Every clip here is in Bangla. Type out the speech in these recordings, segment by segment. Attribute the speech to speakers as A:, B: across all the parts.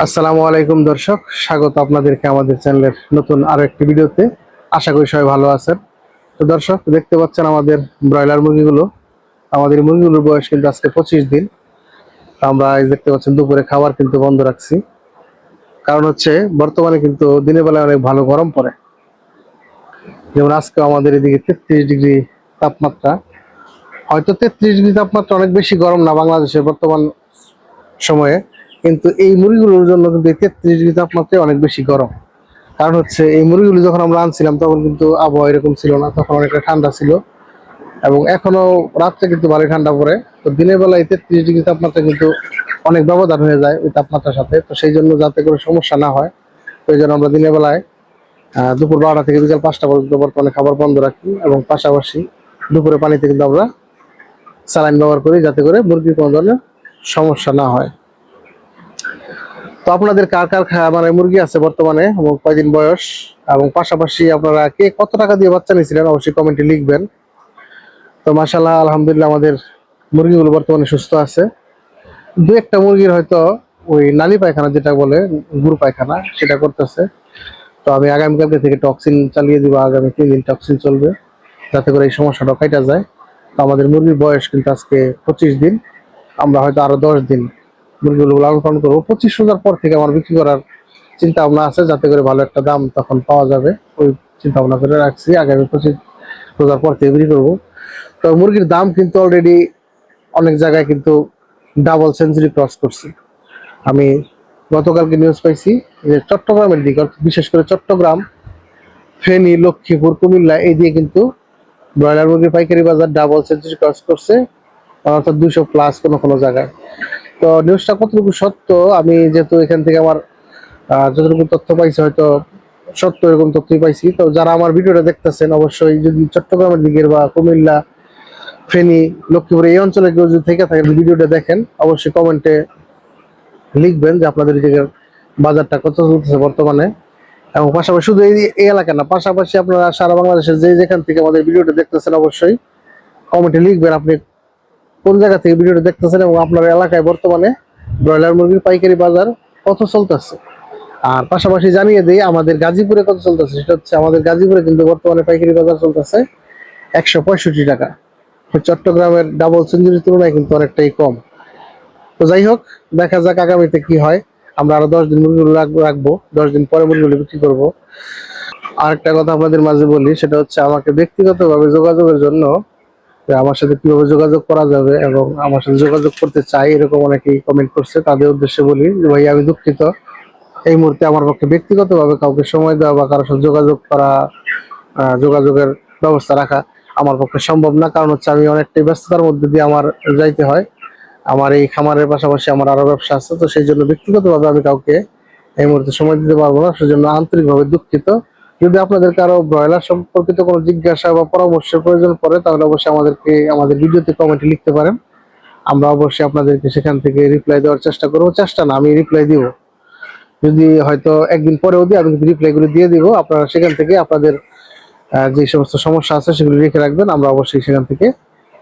A: আসসালামু আলাইকুম দর্শক, স্বাগত আপনাদেরকে আমাদের চ্যানেলের নতুন আরো একটি ভিডিওতে। আশা করি সবাই ভালো আছেন। তো দর্শক, দেখতে পাচ্ছেন আমাদের ব্রয়লার মুরগিগুলো। আমাদের মুরগিগুলোর বয়স কিন্তু আজকে 25 দিন। আমরা এই দেখতে পাচ্ছেন দুপুরে খাবার কিন্তু বন্ধ রাখছি, কারণ হচ্ছে বর্তমানে কিন্তু দিনের বেলায় অনেক ভালো গরম পড়ে। যেমন আজকে আমাদের এদিকে 33 ডিগ্রি তাপমাত্রা। হয়তো 33 ডিগ্রি তাপমাত্রা অনেক বেশি গরম না বাংলাদেশে বর্তমান সময়ে, কিন্তু এই মুরগিগুলোর জন্য কিন্তু 33 ডিগ্রি তাপমাত্রা অনেক বেশি গরম। কারণ হচ্ছে এই মুরগিগুলো যখন আমরা আনছিলাম তখন কিন্তু আবহাওয়া এরকম ছিল না, তখন অনেকটা ঠান্ডা ছিল এবং এখনো রাত্রে কিন্তু ভালোই ঠান্ডা পড়ে। তো দিনের বেলায় 33 ডিগ্রি তাপমাত্রা কিন্তু অনেক ব্যবধান হয়ে যায় ওই তাপমাত্রার সাথে। তো সেই জন্য যাতে করে সমস্যা না হয়, তো এই জন্য আমরা দিনের বেলায় দুপুর 12টা থেকে বিকাল 5টা পর্যন্ত বর্তমানে খাবার বন্ধ রাখি, এবং পাশাপাশি দুপুরে পানিতে কিন্তু আমরা স্যালাইন ব্যবহার করি, যাতে করে মুরগির কোনো ধরনের সমস্যা না হয়। তো আপনাদের কার কার মানে মুরগি আছে বর্তমানে এবং কয়দিন বয়স, এবং পাশাপাশি আপনারা কে কত টাকা দিয়ে বাচ্চা নিয়েছিলেন অবশ্যই কমেন্টে লিখবেন। তো মাশাআল্লাহ, আলহামদুলিল্লাহ, আমাদের মুরগিগুলো বর্তমানে সুস্থ আছে। দু একটা মুরগির হয়তো ওই নালী পায়খানা যেটা বলে, গুরু পায়খানা, সেটা করতেছে। তো আমি আগামীকালকে থেকে টক্সিন চালিয়ে দিব, আগামী 3 দিন টক্সিন চলবে, যাতে করে এই সমস্যাটা কাটা যায়। তো আমাদের মুরগির বয়স কিন্তু আজকে 25 দিন। আমরা হয়তো আরো 10 দিন মুরগিগুলো লালন পালন করবো। 25 রোজার পর থেকে আমার বিক্রি করার চিন্তা ভাবনা আছে, যাতে করে ভালো একটা দাম তখন পাওয়া যাবে। ওই চিন্তা ভাবনা করে রাখছি, আগামী 25 রোজার পর থেকে বিক্রি করবো। তো মুরগির দাম কিন্তু অলরেডি অনেক জায়গায় কিন্তু ডাবল সেঞ্চুরি ক্রস করছে। আমি গতকালকে নিউজ পাইছি যে চট্টগ্রামের দিকে, বিশেষ করে চট্টগ্রাম, ফেনী, লক্ষ্মীপুর, কুমিল্লা, এই দিয়ে কিন্তু ব্রয়লার মুরগির পাইকারি বাজার ডাবল সেঞ্চুরি ক্রস করছে, অর্থাৎ 200+ কোনো কোনো জায়গায়। তো নিউজটা কতটুকু সত্য, আমি যেহেতু এখান থেকে আমার যতটুকু তথ্য পাইছি হয়তো সত্য এরকম তথ্যই পাইছি। তো যারা আমার ভিডিওটা দেখতেছেন, অবশ্যই যদি চট্টগ্রামের দিকের বা কুমিল্লা, ফেনী, লক্ষ্মীপুর এই অঞ্চলে কেউ যদি থেকে থাকেন, ভিডিওটা দেখেন, অবশ্যই কমেন্টে লিখবেন যে আপনাদের দিকের বাজারটা কত চলতেছে বর্তমানে। এবং পাশাপাশি শুধু এই এলাকা না, পাশাপাশি আপনারা সারা বাংলাদেশের যে যেখান থেকে আমাদের ভিডিওটা দেখতেছেন, অবশ্যই কমেন্টে লিখবেন আপনি কোন জায়গা থেকে ভিডিওটা দেখতেছেন এবং আপনার এলাকায় বর্তমানে ব্রয়লার মুরগির পাইকারি বাজার কত চলতেছে। আর পাশাপাশি জানিয়ে দিই আমাদের গাজীপুরে কত চলতেছে। সেটা হচ্ছে আমাদের গাজীপুরে কিন্তু বর্তমানে পাইকারি বাজার চলতেছে 165 টাকা। চট্টগ্রামের ডাবল সেঞ্চুরির তুলনায় কিন্তু অনেকটাই কম। তো যাই হোক, দেখা যাক আগামীতে কি হয়। আমরা আরো 10 দিন মুরগিগুলো রাখবো, 10 দিন পরে মুরগিগুলো বিক্রি করবো। আরেকটা কথা আপনাদের মাঝে বলি, সেটা হচ্ছে আমাকে ব্যক্তিগতভাবে যোগাযোগের জন্য, যে আমার সাথে কিভাবে যোগাযোগ করা যাবে এবং আমার সাথে যোগাযোগ করতে চাই এরকম অনেকেই কমেন্ট করছে। তাদের উদ্দেশ্যে বলি যে ভাই, আমি দুঃখিত, এই মুহূর্তে আমার পক্ষে ব্যক্তিগতভাবে কাউকে সময় দেওয়া বা কারোর সাথে যোগাযোগ করা, যোগাযোগের ব্যবস্থা রাখা আমার পক্ষে সম্ভব না। কারণ হচ্ছে আমি অনেকটাই ব্যস্ততার মধ্যে দিয়ে আমার যাইতে হয়। আমার এই খামারের পাশাপাশি আমার আরো ব্যবসা আছে, তো সেই জন্য ব্যক্তিগতভাবে আমি কাউকে এই মুহূর্তে সময় দিতে পারবো না, সেজন্য আন্তরিকভাবে দুঃখিত। যদি আপনাদের কারো ব্রয়লার সম্পর্কিত কোনো জিজ্ঞাসা বা পরামর্শের প্রয়োজন পড়ে, তাহলে অবশ্যই আমাদেরকে আমাদের ভিডিওতে কমেন্টে লিখতে পারেন। আমরা অবশ্যই আপনাদেরকে সেখান থেকে রিপ্লাই দেওয়ার চেষ্টা করবো। চেষ্টা না, আমি রিপ্লাই দিব। যদি হয়তো একদিন পরেও দিই, আমি রিপ্লাইগুলো দিয়ে দিব। আপনারা সেখান থেকে আপনাদের যে সমস্ত সমস্যা আছে সেগুলো লিখে রাখবেন। আমরা অবশ্যই সেখান থেকে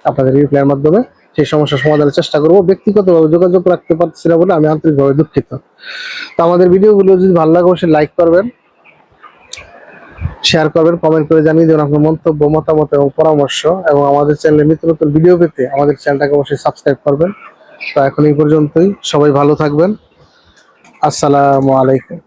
A: আপনাদের রিপ্লাইয়ের মাধ্যমে সেই সমস্যার সমাধানের চেষ্টা করবো। ব্যক্তিগতভাবে যোগাযোগ রাখতে পারছি না বলে আমি আন্তরিকভাবে দুঃখিত। তো আমাদের ভিডিওগুলো যদি ভালো লাগে অবশ্যই লাইক করবেন, শেয়ার করবেন, কমেন্ট করে জানিয়ে দেবেন আপনার মন্তব্য, মতামত এবং পরামর্শ। এবং আমাদের চ্যানেলে নিত্য নতুন ভিডিও পেতে আমাদের চ্যানেলটাকে অবশ্যই সাবস্ক্রাইব করবেন। তো এখন এই পর্যন্তই, সবাই ভালো থাকবেন। আসসালামু আলাইকুম।